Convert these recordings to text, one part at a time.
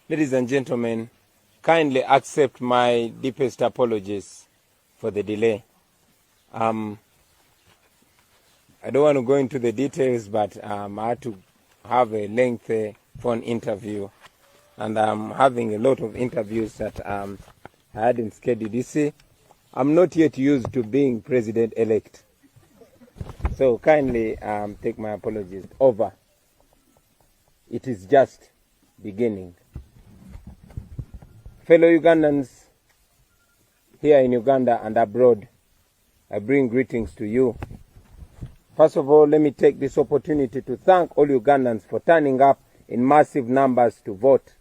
Ladies and gentlemen, kindly accept my deepest apologies for the delay. I don't want to go into the details, but I had to have a lengthy phone interview, and I'm having a lot of interviews that I hadn't scheduled. You see, I'm not yet used to being president-elect, so kindly take my apologies. Over. It is just beginning. Fellow Ugandans here in Uganda and abroad, I bring greetings to you. First of all, let me take this opportunity to thank all Ugandans for turning up in massive numbers to vote.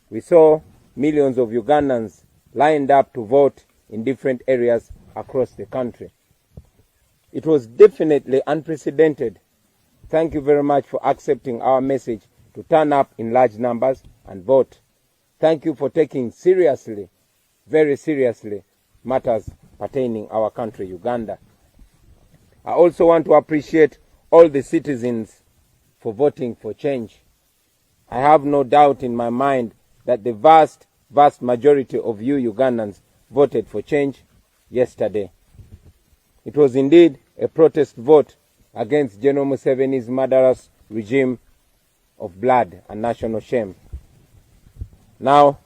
We saw millions of Ugandans lined up to vote in different areas across the country. It was definitely unprecedented. Thank you very much for accepting our message to turn up in large numbers and vote. Thank you for taking seriously, very seriously, matters pertaining our country, Uganda. I also want to appreciate all the citizens for voting for change. I have no doubt in my mind that the vast majority of you Ugandans voted for change yesterday. It was indeed a protest vote against General Museveni's murderous regime of blood and national shame. Now,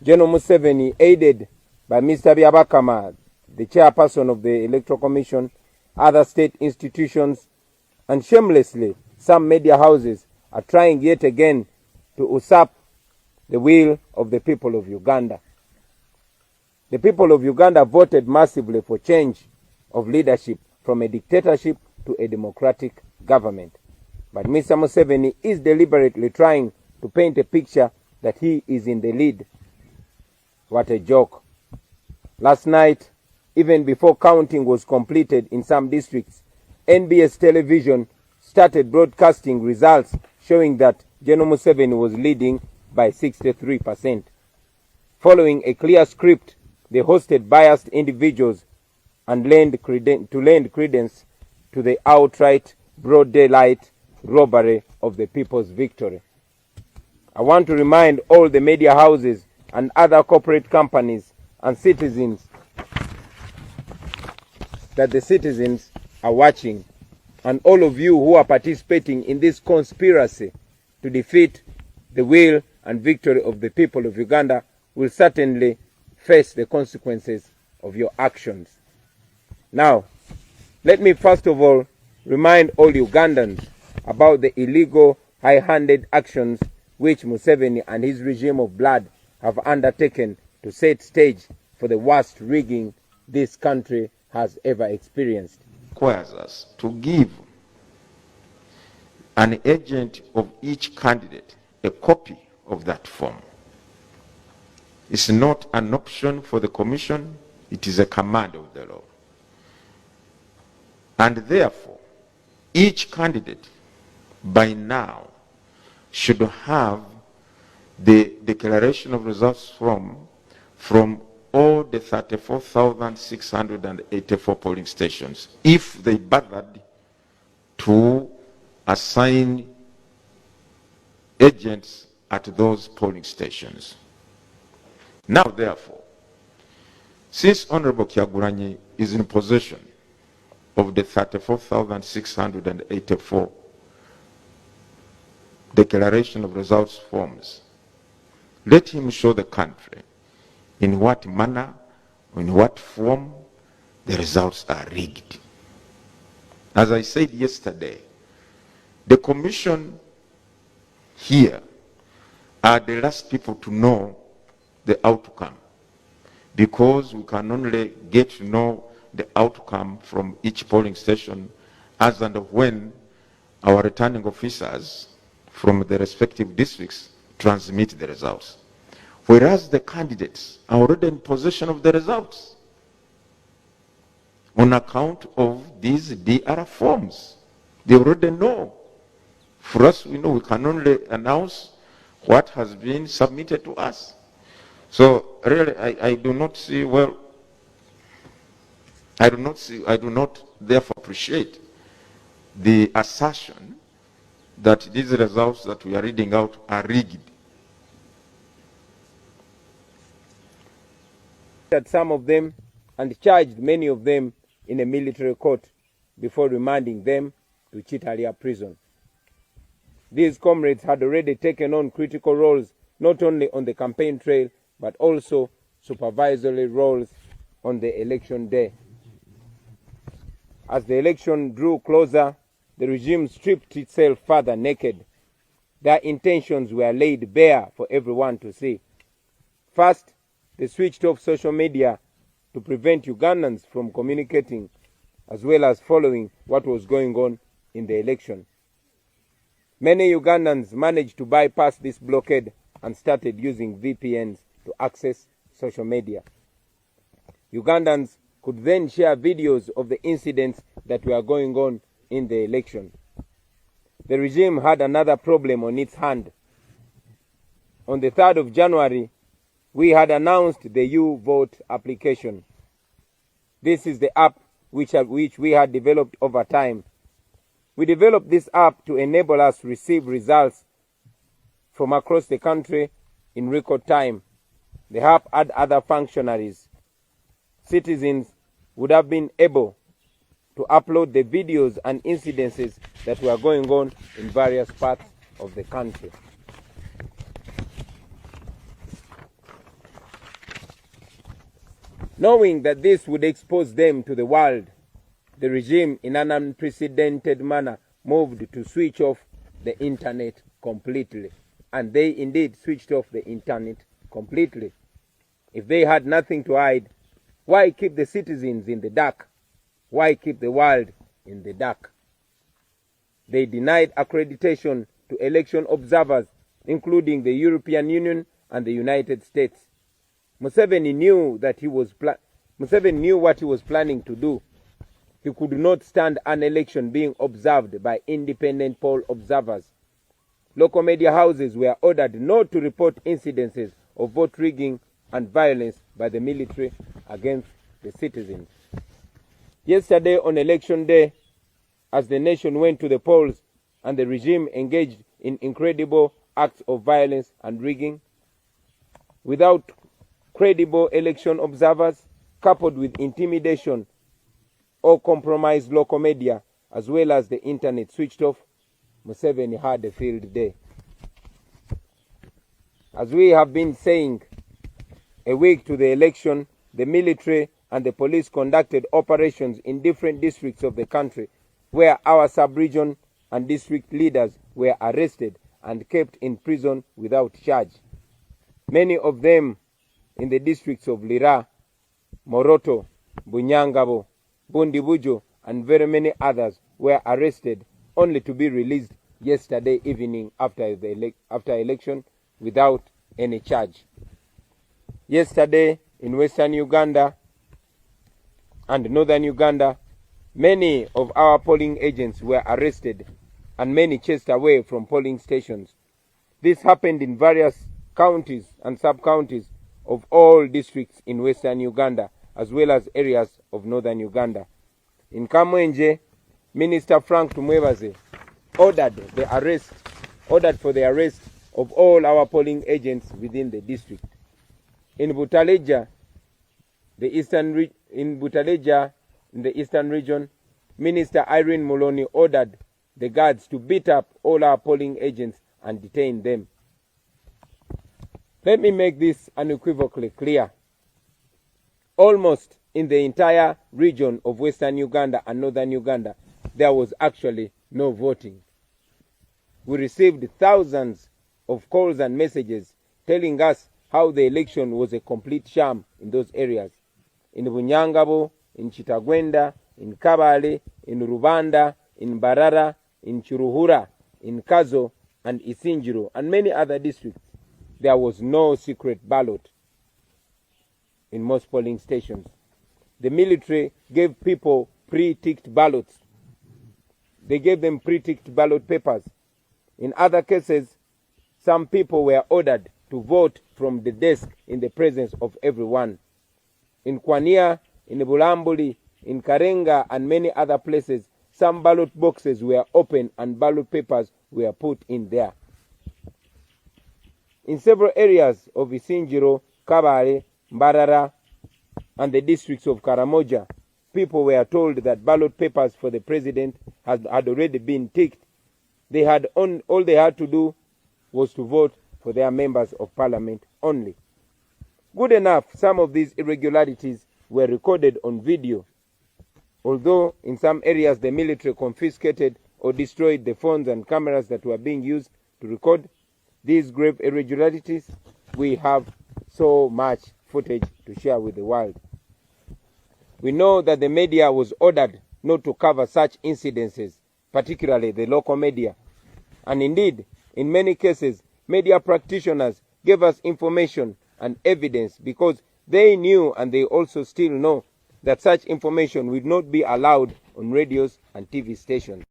General Museveni, aided by Mr. Byabakama, the chairperson of the Electoral Commission, other state institutions, and shamelessly some media houses are trying yet again to usurp the will of the people of Uganda. The people of Uganda voted massively for change of leadership from a dictatorship to a democratic government. But Mr. Museveni is deliberately trying to paint a picture that he is in the lead. What a joke. Last night, even before counting was completed in some districts, NBS television started broadcasting results showing that General Museveni was leading by 63%. Following a clear script, they hosted biased individuals and lend credence to the outright broad daylight robbery of the people's victory. I want to remind all the media houses and other corporate companies and citizens that the citizens are watching, and all of you who are participating in this conspiracy to defeat the will and victory of the people of Uganda will certainly face the consequences of your actions. Now, let me first of all remind all Ugandans about the illegal, high-handed actions which Museveni and his regime of blood have undertaken to set stage for the worst rigging this country has ever experienced. Requires us to give an agent of each candidate a copy of that form. It's not an option for the Commission, it is a command of the law. And therefore, each candidate by now should have the declaration of results from all the 34,684 polling stations, if they bothered to assign agents at those polling stations. Now, therefore, since Honorable Kyagulanyi is in possession of the 34,684 declaration of results forms, let him show the country in what manner, in what form the results are rigged. As I said yesterday, the Commission here are the last people to know the outcome, because we can only get to know the outcome from each polling station as and when our returning officers from the respective districts transmit the results. Whereas the candidates are already in possession of the results on account of these DR forms. They already know. For us, we know we can only announce what has been submitted to us. So really, I do not see, well, I do not therefore appreciate the assertion that these results that we are reading out are rigged. at some of them and charged many of them in a military court before remanding them to Chitalia prison. These comrades had already taken on critical roles not only on the campaign trail but also supervisory roles on the election day. As the election drew closer, the regime stripped itself further naked. Their intentions were laid bare for everyone to see. First, they switched off social media to prevent Ugandans from communicating as well as following what was going on in the election. Many Ugandans managed to bypass this blockade and started using VPNs to access social media. Ugandans could then share videos of the incidents that were going on in the election. The regime had another problem on its hand. On the 3rd of January, we had announced the U-Vote application. This is the app which we had developed over time. We developed this app to enable us to receive results from across the country in record time. The app had other functionaries. Citizens would have been able to upload the videos and incidences that were going on in various parts of the country. Knowing that this would expose them to the world, the regime, in an unprecedented manner, moved to switch off the internet completely. And they indeed switched off the internet completely. If they had nothing to hide, why keep the citizens in the dark? Why keep the world in the dark? They denied accreditation to election observers, including the European Union and the United States. Museveni knew what he was planning to do. He could not stand an election being observed by independent poll observers. Local media houses were ordered not to report incidences of vote rigging and violence by the military against the citizens. Yesterday on election day, as the nation went to the polls and the regime engaged in incredible acts of violence and rigging, without credible election observers, coupled with intimidation or compromised local media, as well as the internet switched off, Museveni had a field day. As we have been saying, a week to the election, the military and the police conducted operations in different districts of the country where our sub-region and district leaders were arrested and kept in prison without charge. Many of them in the districts of Lira, Moroto, Bunyangabo, Bundibujo, and very many others were arrested only to be released yesterday evening after election without any charge. Yesterday in Western Uganda and Northern Uganda, many of our polling agents were arrested and many chased away from polling stations. This happened in various counties and sub-counties of all districts in Western Uganda, as well as areas of Northern Uganda. In Kamwenje, Minister Frank Tumwebaze ordered for the arrest of all our polling agents within the district. In Butaleja, in the eastern region, Minister Irene Muloni ordered the guards to beat up all our polling agents and detain them. Let me make this unequivocally clear. Almost in the entire region of Western Uganda and Northern Uganda, there was actually no voting. We received thousands of calls and messages telling us how the election was a complete sham in those areas. In Bunyangabo, in Chitagwenda, in Kabale, in Rubanda, in Barara, in Chiruhura, in Kazo, and Isinjiro, and many other districts, there was no secret ballot in most polling stations. The military gave people pre-ticked ballots. They gave them pre-ticked ballot papers. In other cases, some people were ordered to vote from the desk in the presence of everyone. In Kwania, in Bulambuli, in Karenga, and many other places, some ballot boxes were opened and ballot papers were put in there. In several areas of Isinjiro, Kabale, Mbarara, and the districts of Karamoja, people were told that ballot papers for the president had already been ticked. All they had to do was to vote for their members of parliament only. Good enough, some of these irregularities were recorded on video, although in some areas the military confiscated or destroyed the phones and cameras that were being used to record these grave irregularities. We have so much footage to share with the world. We know that the media was ordered not to cover such incidences, particularly the local media. And indeed, in many cases, media practitioners gave us information and evidence because they knew, and they also still know, that such information will not be allowed on radios and TV stations.